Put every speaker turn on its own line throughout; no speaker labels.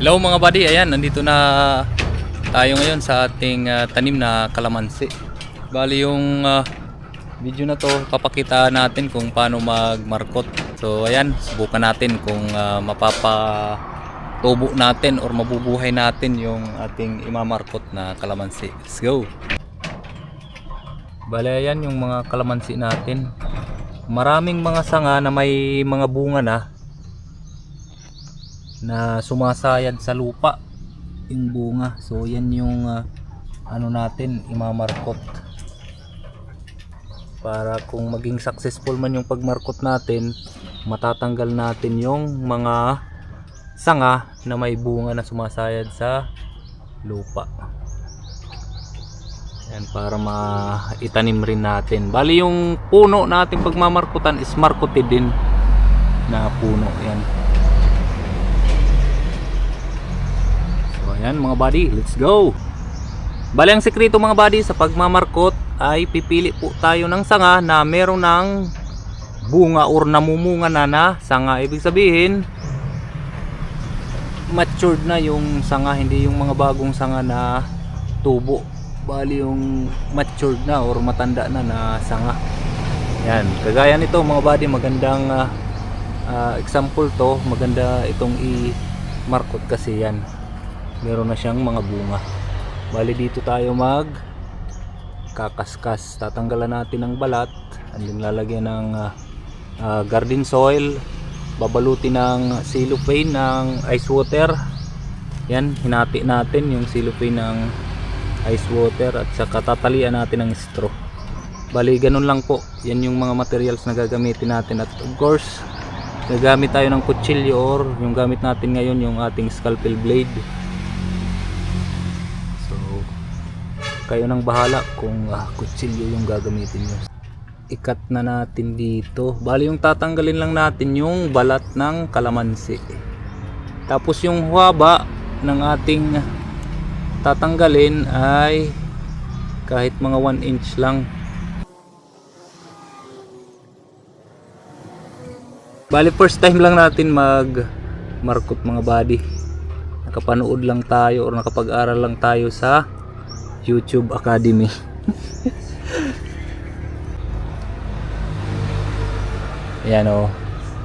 Hello mga buddy, ayan, nandito na tayo ngayon sa ating tanim na kalamansi. Bali yung video na to, papakita natin kung paano magmarkot. So ayan, subukan natin kung mapapatubo natin or mabubuhay natin yung ating imamarkot na kalamansi. Let's go! Bali ayan yung mga kalamansi natin. Maraming mga sanga na may mga bunga na sumasayad sa lupa yung bunga. So yan yung ano natin, imamarkot para kung maging successful man yung pagmarkot natin, matatanggal natin yung mga sanga na may bunga na sumasayad sa lupa. Yan, para maitanim rin natin. Bali yung puno natin pagmamarkutan is markoted din na puno yan. Ayan mga buddy, let's go! Bali ang sekreto mga buddy sa pagmamarkot ay pipili po tayo ng sanga na meron ng bunga or namumunga na sanga. Ibig sabihin matured na yung sanga, hindi yung mga bagong sanga na tubo. Bali yung matured na or matanda na sanga. Yan, kagaya nito mga buddy, magandang example to. Maganda itong i-markot kasi yan, meron na siyang mga bunga. Bali dito tayo mag kakaskas. Tatanggalan natin ang balat, and then lalagyan ng garden soil, babalutin ng cellophane ng ice water. Yan, hinati natin yung cellophane ng ice water at saka tatalian natin ng straw. Bali ganun lang po. Yan yung mga materials na gagamitin natin, at of course gagamit tayo ng kutsilyo or yung gamit natin ngayon yung ating scalpel blade. Kayo nang bahala kung kutsilyo yung gagamitin nyo. Ikat na natin dito. Bali yung tatanggalin lang natin yung balat ng kalamansi. Tapos yung haba ng ating tatanggalin ay kahit mga 1 inch lang. Bali first time lang natin mag markot mga buddy. Nakapanood lang tayo or nakapag-aral lang tayo sa YouTube Academy. Ayan o,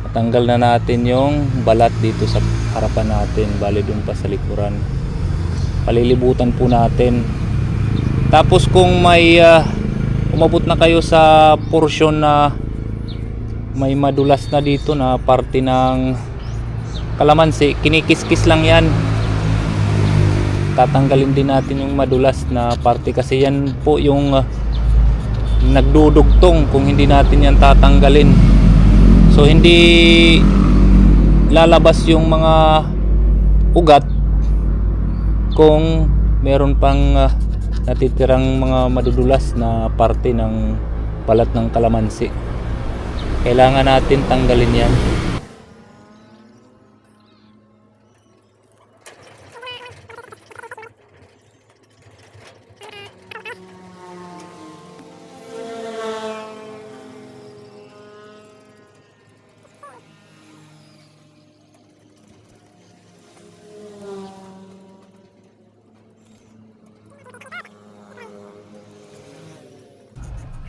matanggal na natin yung balat dito sa harapan natin. Bali dun pa sa likuran, palilibutan po natin. Tapos kung may umabot na kayo sa portion na may madulas na dito na parte ng kalamansi, kinikis-kis lang yan. Tatanggalin din natin yung madulas na parte kasi yan po yung nagdudugtong kung hindi natin yan tatanggalin. So hindi lalabas yung mga ugat kung meron pang natitirang mga madudulas na parte ng balat ng kalamansi. Kailangan natin tanggalin yan.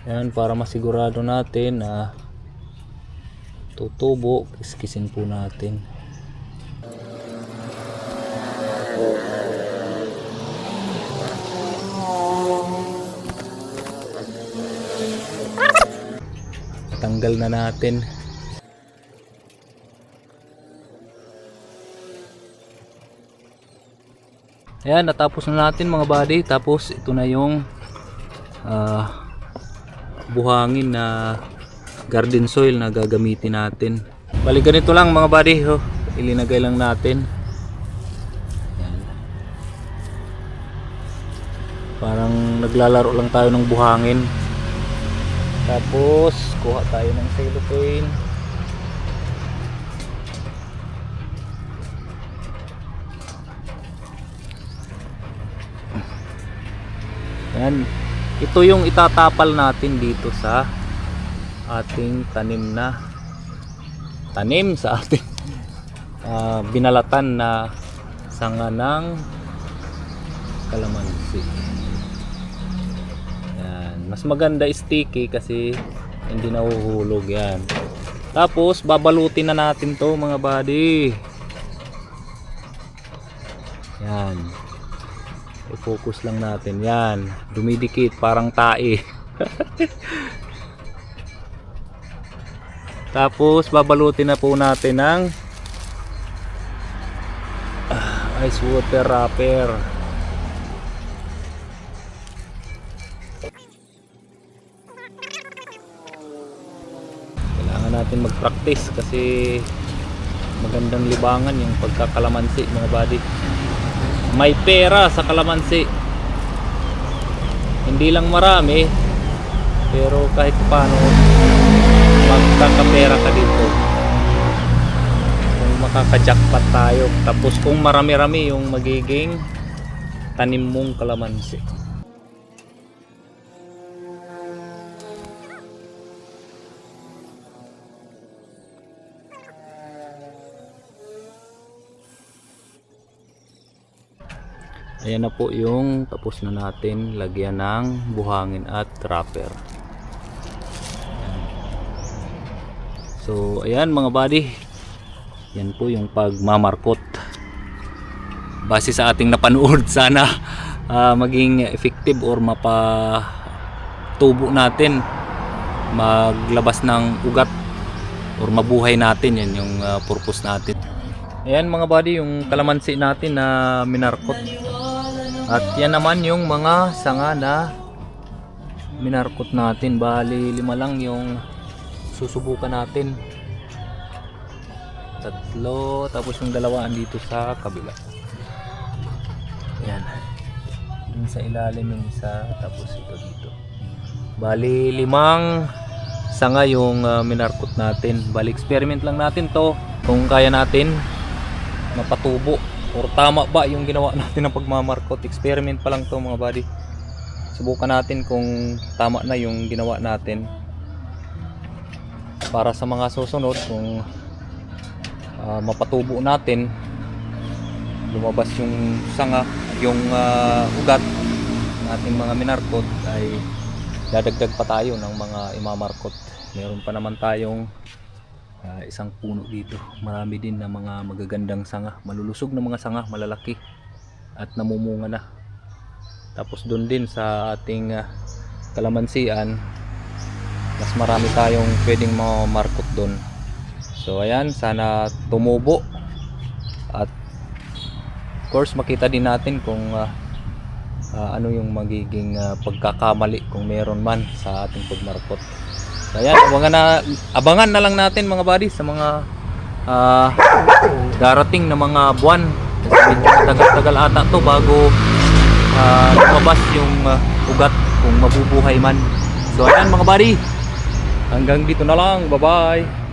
Yan, para masigurado natin na tutubo, kiskisin po natin. Tanggal na natin. Ayan, natapos na natin mga buddy. Tapos ito na yung buhangin na garden soil na gagamitin natin. Bali ganito lang mga buddy, ilinagay lang natin. Yan. Parang naglalaro lang tayo ng buhangin. Tapos kuha tayo ng cellophane. Yan. Ito yung itatapal natin dito sa ating tanim sa ating binalatan na sanga ng kalamansi. Yan. Mas maganda sticky kasi hindi nahuhulog yan. Tapos babalutin na natin to mga buddy. Yan. I-focus lang natin. Yan. Dumidikit parang tae. Tapos babalutin na po natin ng ice water wrapper. Kailangan natin mag-practice kasi magandang libangan yung pagkakalamansi mga buddy. May pera sa kalamansi. Hindi lang marami, pero kahit paano magkakapera ka dito. Kung makaka-jackpot tayo. Tapos kung marami-rami yung magiging tanim mong kalamansi. Ayan na po yung tapos na natin lagyan ng buhangin at wrapper. So ayan mga buddy, yan po yung pagmamarkot. Base sa ating napanood, sana maging effective or mapatubo natin, maglabas ng ugat or mabuhay natin. Yan yung purpose natin. Ayan mga buddy, yung kalamansi natin na minarkot. At yan naman yung mga sanga na minarkot natin. Bali 5 lang yung susubukan natin. 3, tapos yung 2 andito sa kabila. Ayan. Yung sa ilalim yung isa, tapos ito dito. Bali 5 sanga yung minarkot natin. Bali experiment lang natin to kung kaya natin mapatubo or tama ba yung ginawa natin ng pagmamarkot. Experiment pa lang to mga buddy. Subukan natin kung tama na yung ginawa natin para sa mga susunod. Kung mapatubo natin, lumabas yung sanga, yung ugat nating mga minarkot, ay dadagdag pa tayo ng mga imamarkot. Meron pa naman tayong isang puno dito. Marami din na mga magagandang sanga, malulusog na mga sanga, malalaki at namumunga na. Tapos doon din sa ating kalamansian, mas marami tayong pwedeng mamarkot doon. So ayan, sana tumubo at of course makita din natin kung ano yung magiging pagkakamali kung meron man sa ating pagmarkot. So ayan, abangan na lang natin mga buddy sa mga darating na mga buwan. Medyo matagal-tagal ata to bago lumabas yung ugat kung mabubuhay man. So ayan mga buddy, hanggang dito na lang. Bye bye.